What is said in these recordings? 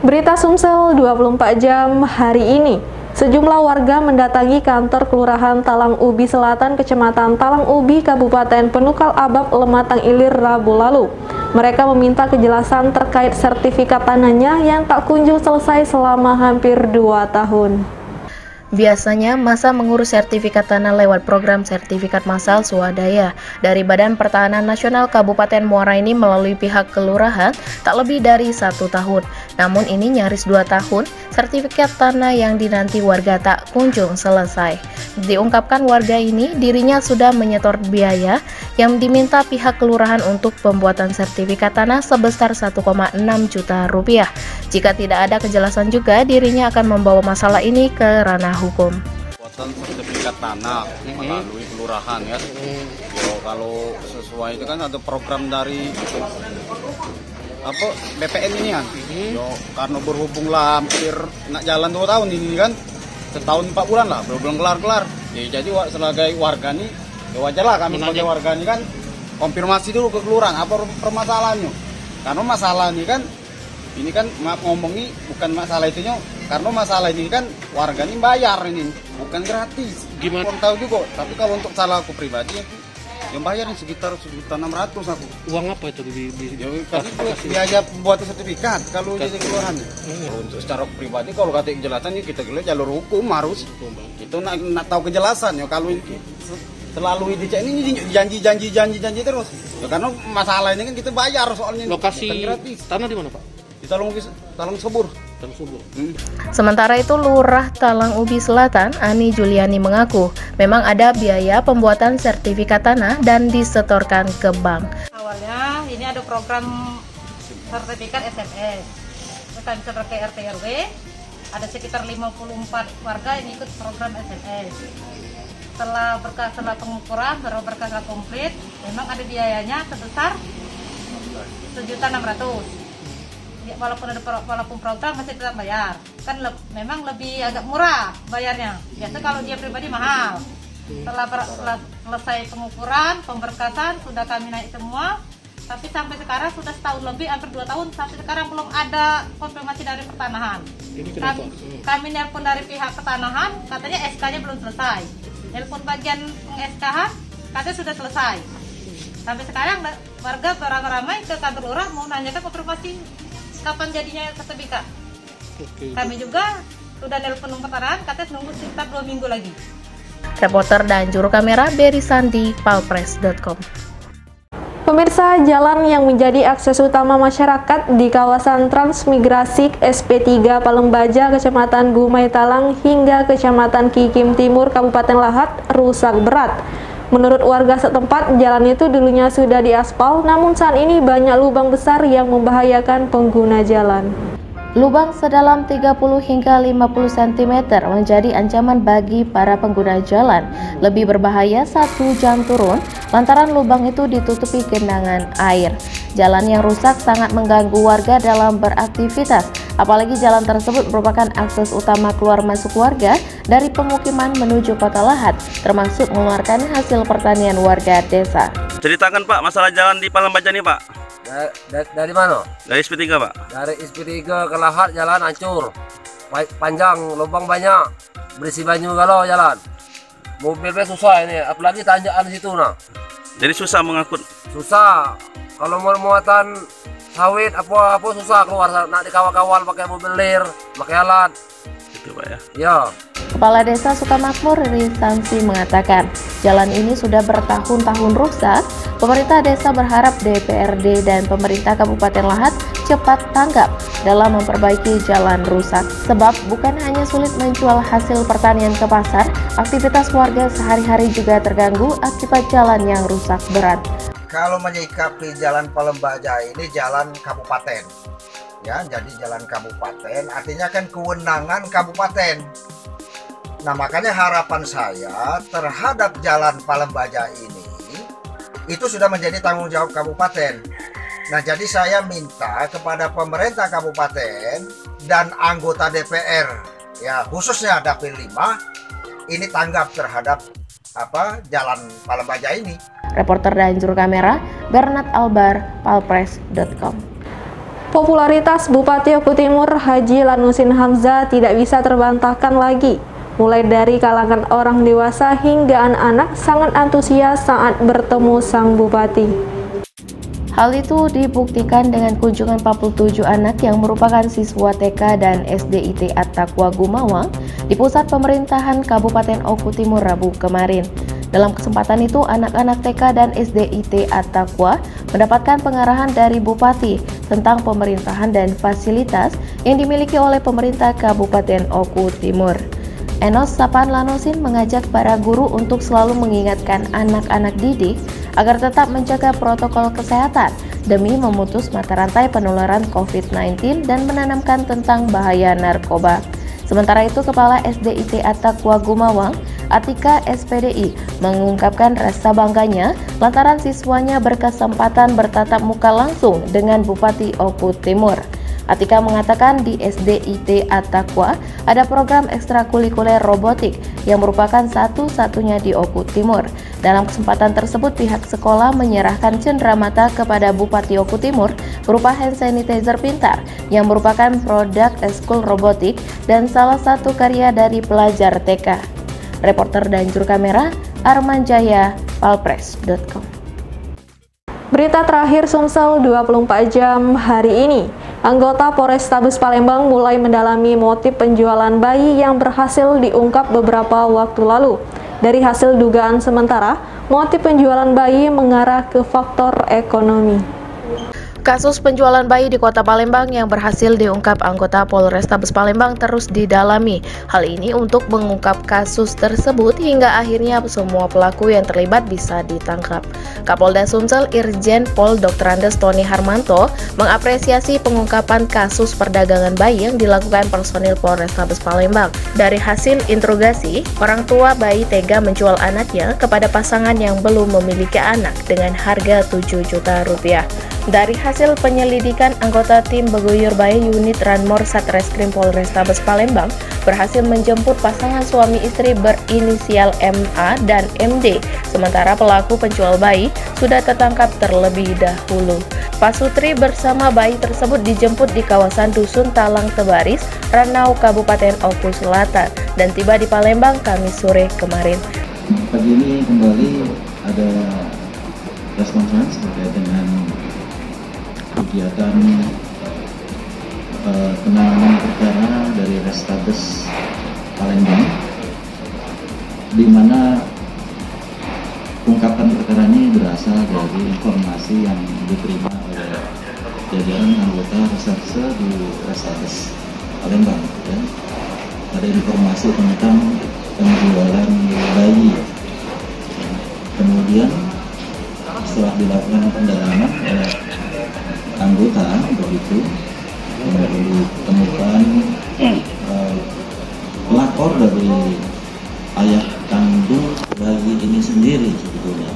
Berita Sumsel 24 jam hari ini. Sejumlah warga mendatangi kantor Kelurahan Talang Ubi Selatan, Kecamatan Talang Ubi, Kabupaten Penukal Abab, Lematang Ilir, Rabu lalu. Mereka meminta kejelasan terkait sertifikat tanahnya yang tak kunjung selesai selama hampir 2 tahun. Biasanya masa mengurus sertifikat tanah lewat program sertifikat massal swadaya dari Badan Pertanahan Nasional Kabupaten Muara ini melalui pihak kelurahan tak lebih dari 1 tahun. Namun ini nyaris 2 tahun sertifikat tanah yang dinanti warga tak kunjung selesai. Diungkapkan warga ini dirinya sudah menyetor biaya yang diminta pihak kelurahan untuk pembuatan sertifikat tanah sebesar 1,6 juta rupiah. Jika tidak ada kejelasan juga, dirinya akan membawa masalah ini ke ranah hukum. Buatan sertifikat tanah melalui kelurahan ya. Kalau sesuai itu kan ada program dari BPN ini kan. Karena berhubung lah hampir nak jalan 2 tahun ini kan. Setahun 4 bulan lah, belum kelar-kelar. Jadi sebagai warga nih, ya wajar lah kami sebagai warga ini kan konfirmasi dulu ke kelurahan apa permasalahannya. Karena masalah ini kan maaf ngomongi bukan masalah itunya, karena masalah ini kan warga ini bayar ini, bukan gratis. Gimana? Kurang tahu juga, tapi kalau untuk salah aku pribadi yang bayar sekitar 600 aku. Uang apa itu biaya buat sertifikat kalau jadi kelurahan. Untuk secara pribadi kalau kata kejelasan kita gelap jalur hukum harus. Kita nak tahu kejelasan ya kalau selalu ini janji terus. Ya, karena masalah ini kan kita bayar soalnya. Lokasi tanah di mana, Pak? Di Talang Subur. Sementara itu, Lurah Talang Ubi Selatan, Ani Juliani mengaku memang ada biaya pembuatan sertifikat tanah dan disetorkan ke bank. Awalnya ini ada program sertifikat SMS. Kami setor ke RT RW, ada sekitar 54 warga yang ikut program SMS. Setelah pengukuran, berkas komplit, memang ada biayanya sebesar 1.600.000. Ya, walaupun program masih tetap bayar, kan memang lebih agak murah bayarnya. Biasa kalau dia pribadi mahal. Setelah selesai pengukuran, pemberkasan sudah kami naik semua, tapi sampai sekarang sudah setahun lebih, hampir 2 tahun, sampai sekarang belum ada konfirmasi dari pertanahan. Kami nelpon dari pihak pertanahan, katanya SK-nya belum selesai. Nelpon bagian peng-SK-an, katanya sudah selesai. Sampai sekarang warga beramai-ramai ke kantor lurah mau nanyakan konfirmasi kapan jadinya sertifikat. Kami juga sudah nelpon pertanahan, katanya nunggu sekitar 2 minggu lagi. Reporter dan juru kamera Berry Sandi, palpress.com. Pemirsa, jalan yang menjadi akses utama masyarakat di kawasan Transmigrasi SP3 Palembaja, Kecamatan Gumai Talang hingga Kecamatan Kikim Timur, Kabupaten Lahat rusak berat. Menurut warga setempat, jalan itu dulunya sudah diaspal, namun saat ini banyak lubang besar yang membahayakan pengguna jalan. Lubang sedalam 30 hingga 50 cm menjadi ancaman bagi para pengguna jalan. Lebih berbahaya saat hujan turun, lantaran lubang itu ditutupi genangan air. Jalan yang rusak sangat mengganggu warga dalam beraktivitas, apalagi jalan tersebut merupakan akses utama keluar masuk warga dari pemukiman menuju kota Lahat, termasuk mengeluarkan hasil pertanian warga desa. Ceritakan Pak, masalah jalan di Palembaja nih Pak. Dari mana? Dari SP3 Pak. Dari SP3 ke Lahat jalan hancur, panjang, lubang banyak, berisi banyu galau jalan. Mobilnya susah ini, apalagi tanjakan situ nah. Jadi susah mengangkut. Susah, kalau mau muatan sawit apa susah keluar, nak dikawal-kawal pakai mobil lir, pakai alat. Gitu Pak ya. Ya. Kepala Desa Sukamakmur Risansi mengatakan, jalan ini sudah bertahun-tahun rusak. Pemerintah desa berharap DPRD dan pemerintah Kabupaten Lahat cepat tanggap dalam memperbaiki jalan rusak. Sebab bukan hanya sulit menjual hasil pertanian ke pasar, aktivitas warga sehari-hari juga terganggu akibat jalan yang rusak berat. Kalau menyikapi jalan Palembaja ini jalan kabupaten, ya, jadi jalan kabupaten artinya kan kewenangan kabupaten. Nah, makanya harapan saya terhadap jalan Palembaja ini itu sudah menjadi tanggung jawab kabupaten. Nah, jadi saya minta kepada pemerintah kabupaten dan anggota DPR, ya khususnya Dapil 5, ini tanggap terhadap jalan Palembaja ini. Reporter dan juru kamera Bernard Albar, palpress.com. Popularitas Bupati Oku Timur Haji Lanusin Hamzah tidak bisa terbantahkan lagi. Mulai dari kalangan orang dewasa hingga anak-anak sangat antusias saat bertemu sang bupati. Hal itu dibuktikan dengan kunjungan 47 anak yang merupakan siswa TK dan SDIT At-Taqwa Gumawang di pusat pemerintahan Kabupaten Oku Timur Rabu kemarin. Dalam kesempatan itu, anak-anak TK dan SDIT At-Taqwa mendapatkan pengarahan dari Bupati tentang pemerintahan dan fasilitas yang dimiliki oleh pemerintah Kabupaten Oku Timur. Enos Sapan Lanusin mengajak para guru untuk selalu mengingatkan anak-anak didik agar tetap menjaga protokol kesehatan demi memutus mata rantai penularan COVID-19 dan menanamkan tentang bahaya narkoba. Sementara itu, Kepala SDIT At-Taqwa Gumawang, Atika SPDI, mengungkapkan rasa bangganya lantaran siswanya berkesempatan bertatap muka langsung dengan Bupati Oku Timur. Atika mengatakan di SDIT At-Taqwa ada program ekstrakurikuler robotik yang merupakan satu-satunya di Oku Timur. Dalam kesempatan tersebut, pihak sekolah menyerahkan cenderamata kepada Bupati Oku Timur berupa hand sanitizer pintar yang merupakan produk eskul robotik dan salah satu karya dari pelajar TK. Reporter dan juru kamera Arman Jaya, palpres.com. Berita terakhir Sumsel 24 jam hari ini. Anggota Polrestabes Palembang mulai mendalami motif penjualan bayi yang berhasil diungkap beberapa waktu lalu. Dari hasil dugaan sementara, motif penjualan bayi mengarah ke faktor ekonomi. Kasus penjualan bayi di Kota Palembang yang berhasil diungkap anggota Polrestabes Palembang terus didalami. Hal ini untuk mengungkap kasus tersebut hingga akhirnya semua pelaku yang terlibat bisa ditangkap. Kapolda Sumsel Irjen Pol Dr. Andes Tony Harmanto mengapresiasi pengungkapan kasus perdagangan bayi yang dilakukan personil Polrestabes Palembang. Dari hasil interogasi, orang tua bayi tega menjual anaknya kepada pasangan yang belum memiliki anak dengan harga 7 juta rupiah. Dari hasil penyelidikan, anggota tim Beguyur Bayi unit Ranmor Satreskrim Polrestabes Palembang berhasil menjemput pasangan suami istri berinisial MA dan MD, sementara pelaku penjual bayi sudah tertangkap terlebih dahulu. Pasutri bersama bayi tersebut dijemput di kawasan Dusun Talang Tebaris, Ranau, Kabupaten Oku Selatan, dan tiba di Palembang Kamis sore kemarin. Pagi ini kembali ada press conference terkait dengan kegiatan penanganan perkara dari Restabes Palembang, di mana ungkapan perkara ini berasal dari informasi yang diterima oleh jajaran anggota reserse di Restabes Palembang. Ya. Ada informasi tentang penjualan bayi. Kemudian setelah dilakukan pendalaman oleh anggota begitu ditemukan pelapor dari ayah kandung bayi ini sendiri sebetulnya.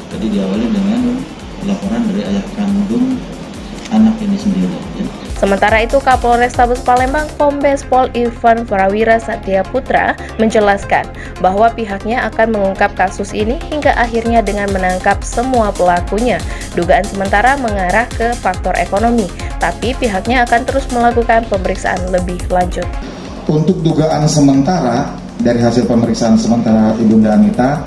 Jadi diawali dengan laporan dari ayah kandung anak ini sendiri. Sementara itu, Kapolrestabes Palembang Kombes Pol Ivan Prawira Satya Putra menjelaskan bahwa pihaknya akan mengungkap kasus ini hingga akhirnya dengan menangkap semua pelakunya. Dugaan sementara mengarah ke faktor ekonomi, tapi pihaknya akan terus melakukan pemeriksaan lebih lanjut. Untuk dugaan sementara dari hasil pemeriksaan sementara Ibunda Anita,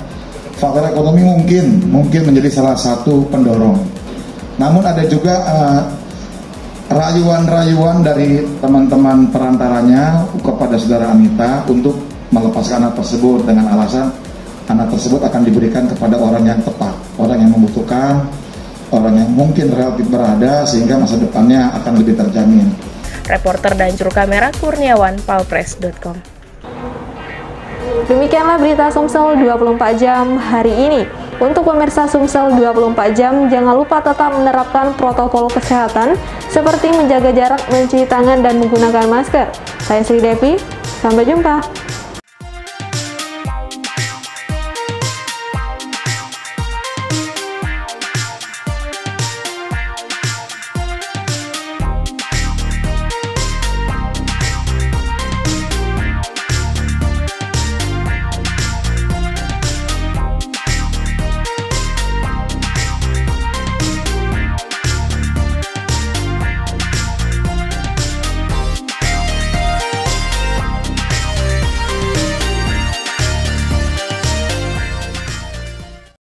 faktor ekonomi mungkin menjadi salah satu pendorong. Namun ada juga rayuan-rayuan dari teman-teman perantaranya kepada saudara Anita untuk melepaskan anak tersebut dengan alasan anak tersebut akan diberikan kepada orang yang tepat, orang yang membutuhkan, orang yang mungkin relatif berada sehingga masa depannya akan lebih terjamin. Reporter dan juru kamera Kurniawan, palpres.com. Demikianlah berita Sumsel 24 jam hari ini. Untuk pemirsa Sumsel 24 jam, jangan lupa tetap menerapkan protokol kesehatan seperti menjaga jarak, mencuci tangan, dan menggunakan masker. Saya Sri Devi, sampai jumpa.